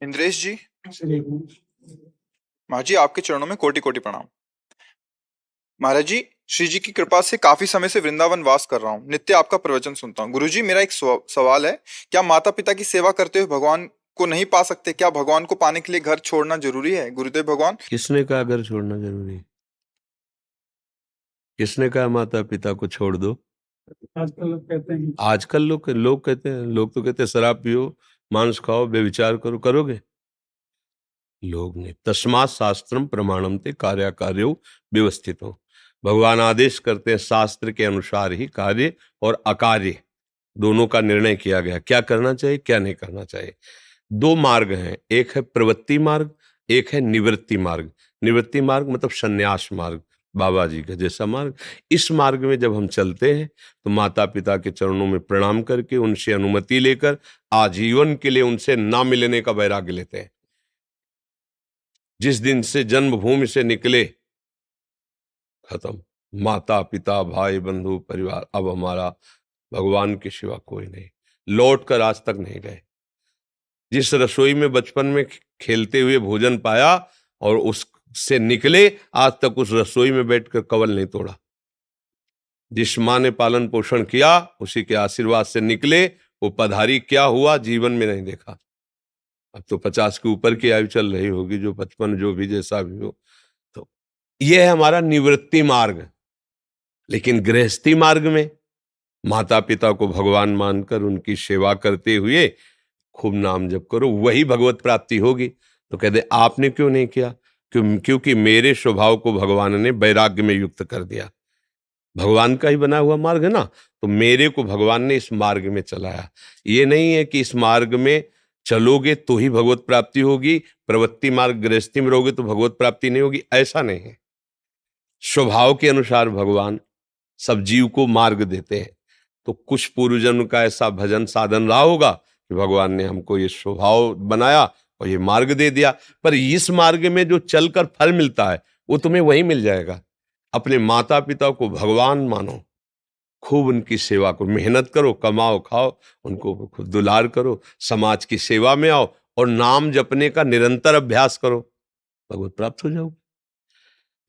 इंद्रेश जी, महाराज जी आपके चरणों में कोटि कोटि प्रणाम। महाराज जी, श्री जी की कृपा से काफी समय से वृंदावन वास कर रहा हूँ, नित्य आपका प्रवचन सुनता हूँ। गुरु जी, मेरा एक सवाल है, क्या माता पिता की सेवा करते हुए भगवान को नहीं पा सकते? क्या भगवान को पाने के लिए घर छोड़ना जरूरी है? गुरुदेव भगवान। किसने कहा घर छोड़ना जरूरी है? किसने कहा माता पिता को छोड़ दो? आजकल लोग कहते हैं। आजकल लोग कहते हैं, लोग तो कहते हैं शराब पियो, मांस खाओ, बेविचार करो। करोगे? लोग नहीं। तस्मात् शास्त्रम प्रमाणम ते कार्याकार्यो व्यवस्थित हो। भगवान आदेश करते हैं, शास्त्र के अनुसार ही कार्य और अकार्य दोनों का निर्णय किया गया, क्या करना चाहिए क्या नहीं करना चाहिए। दो मार्ग हैं, एक है प्रवृत्ति मार्ग, एक है निवृत्ति मार्ग। निवृत्ति मार्ग मतलब संन्यास मार्ग, बाबा जी का जैसा मार्ग। इस मार्ग में जब हम चलते हैं तो माता पिता के चरणों में प्रणाम करके उनसे अनुमति लेकर आजीवन के लिए उनसे ना मिलने का वैराग्य लेते हैं। जिस दिन से जन्मभूमि से निकले, खत्म। माता पिता भाई बंधु परिवार, अब हमारा भगवान के सिवा कोई नहीं। लौट कर आज तक नहीं गए। जिस रसोई में बचपन में खेलते हुए भोजन पाया और उससे निकले, आज तक उस रसोई में बैठकर कवल नहीं तोड़ा। जिस माँ ने पालन पोषण किया, उसी के आशीर्वाद से निकले, वो पधारी क्या हुआ जीवन में नहीं देखा। अब तो 50 के ऊपर की आयु चल रही होगी, जो 55 जो भी जैसा भी हो। तो ये है हमारा निवृत्ति मार्ग। लेकिन गृहस्थी मार्ग में माता पिता को भगवान मानकर उनकी सेवा करते हुए खूब नाम जप करो, वही भगवत प्राप्ति होगी। तो कहते आपने क्यों नहीं किया? क्योंकि मेरे स्वभाव को भगवान ने वैराग्य में युक्त कर दिया। भगवान का ही बना हुआ मार्ग है ना, तो मेरे को भगवान ने इस मार्ग में चलाया। ये नहीं है कि इस मार्ग में चलोगे तो ही भगवत प्राप्ति होगी, प्रवृत्ति मार्ग गृहस्थी में रहोगे तो भगवत प्राप्ति नहीं होगी, ऐसा नहीं है। स्वभाव के अनुसार भगवान सब जीव को मार्ग देते हैं। तो कुछ पूर्वजन्म का ऐसा भजन साधन रहा होगा कि भगवान ने हमको ये स्वभाव बनाया और ये मार्ग दे दिया। पर इस मार्ग में जो चलकर फल मिलता है वो तुम्हें वही मिल जाएगा। अपने माता पिता को भगवान मानो, खूब उनकी सेवा करो, मेहनत करो, कमाओ खाओ, उनको खूब दुलार करो, समाज की सेवा में आओ और नाम जपने का निरंतर अभ्यास करो, भगवत प्राप्त हो जाओगे।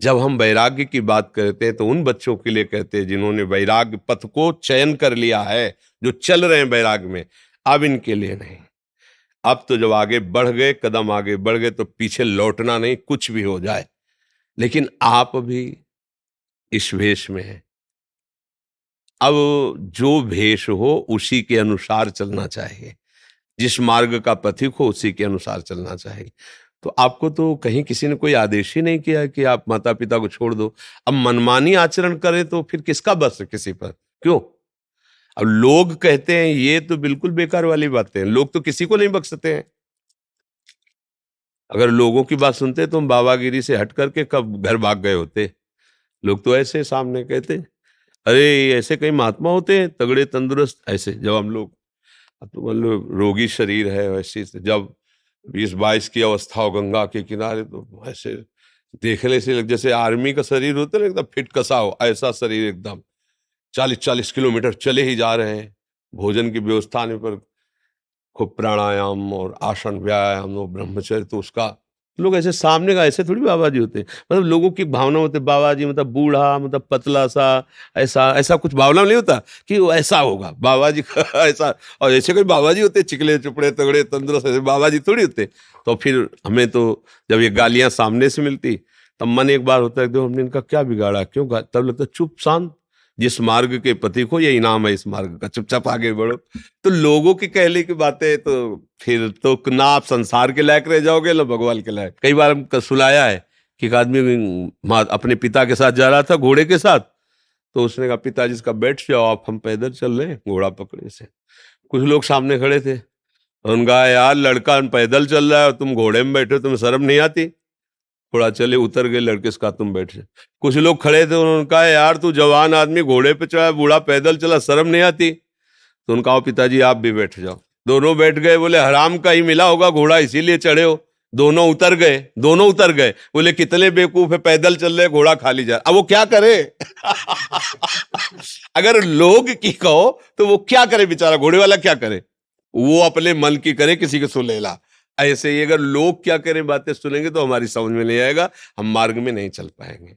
जब हम वैराग्य की बात करते हैं तो उन बच्चों के लिए कहते हैं जिन्होंने वैराग्य पथ को चयन कर लिया है, जो चल रहे हैं वैराग्य में। अब इनके लिए नहीं। अब तो जब आगे बढ़ गए, कदम आगे बढ़ गए, तो पीछे लौटना नहीं, कुछ भी हो जाए। लेकिन आप भी इस भेष में हैं। अब जो भेष हो उसी के अनुसार चलना चाहिए, जिस मार्ग का पथिक हो उसी के अनुसार चलना चाहिए। तो आपको तो कहीं किसी ने कोई आदेश ही नहीं किया कि आप माता पिता को छोड़ दो। अब मनमानी आचरण करें तो फिर किसका बस है किसी पर? क्यों? अब लोग कहते हैं, ये तो बिल्कुल बेकार वाली बातें हैं। लोग तो किसी को नहीं बख्शते हैं। अगर लोगों की बात सुनते तो हम बाबागिरी से हट करके कब घर भाग गए होते। लोग तो ऐसे सामने कहते, अरे ऐसे कई महात्मा होते हैं तगड़े तंदुरुस्त। ऐसे जब हम लोग, अब तो मतलब रोगी शरीर है, वैसे जब 20-22 की अवस्था हो गंगा के किनारे, तो ऐसे देखने से जैसे आर्मी का शरीर होता है ना, एकदम फिट कसा हो, ऐसा शरीर एकदम 40-40 किलोमीटर चले ही जा रहे हैं। भोजन की व्यवस्था आने पर खूब प्राणायाम और आसन व्यायाम और ब्रह्मचर्य, तो उसका लोग ऐसे सामने का ऐसे थोड़ी बाबा जी होते हैं। मतलब लोगों की भावना होती है बाबा जी मतलब बूढ़ा, मतलब पतला सा, ऐसा ऐसा कुछ भावना नहीं होता कि वो ऐसा होगा बाबा जी का ऐसा। और ऐसे कोई बाबा जी होते चिकले चुपड़े तगड़े तंदुरुस्त, ऐसे बाबा जी थोड़ी होते। तो फिर हमें तो जब ये गालियां सामने से मिलती तब मन एक बार होता है कि हमने इनका क्या बिगाड़ा, क्यों? तब लगता चुप शांत, जिस मार्ग के पति को ये इनाम है इस मार्ग का, चुपचाप आगे बढ़ो। तो लोगों की कहने की बातें तो फिर तो ना आप संसार के लायक रह जाओगे ना भगवान के लायक। कई बार हम सुनाया है कि एक आदमी अपने पिता के साथ जा रहा था घोड़े के साथ, तो उसने कहा पिताजी इसका बैठ जाओ आप, हम पैदल चल रहे हैं घोड़ा पकड़े से। कुछ लोग सामने खड़े थे, उन्होंने कहा यार लड़का पैदल चल रहा है और तुम घोड़े में बैठे हो, तुम्हें शर्म नहीं आती? थोड़ा चले उतर गए, लड़के से कहा तुम बैठ जाओ। कुछ लोग खड़े थे, उन्होंने कहा यार तू जवान आदमी घोड़े पे चढ़ा, बूढ़ा पैदल चला, शर्म नहीं आती? तो उनका कहा पिताजी आप भी बैठ जाओ। दोनों बैठ गए। बोले हराम का ही मिला होगा घोड़ा इसीलिए चढ़े हो। दोनों उतर गए, दोनों उतर गए। बोले कितने बेवकूफ है, पैदल चल रहे घोड़ा खाली जा। अब वो क्या करे? अगर लोग की कहो तो वो क्या करे बेचारा, घोड़े वाला क्या करे? वो अपने मन की करे, किसी को सुलेला। ऐसे ही अगर लोग क्या करें बातें सुनेंगे तो हमारी समझ में नहीं आएगा, हम मार्ग में नहीं चल पाएंगे।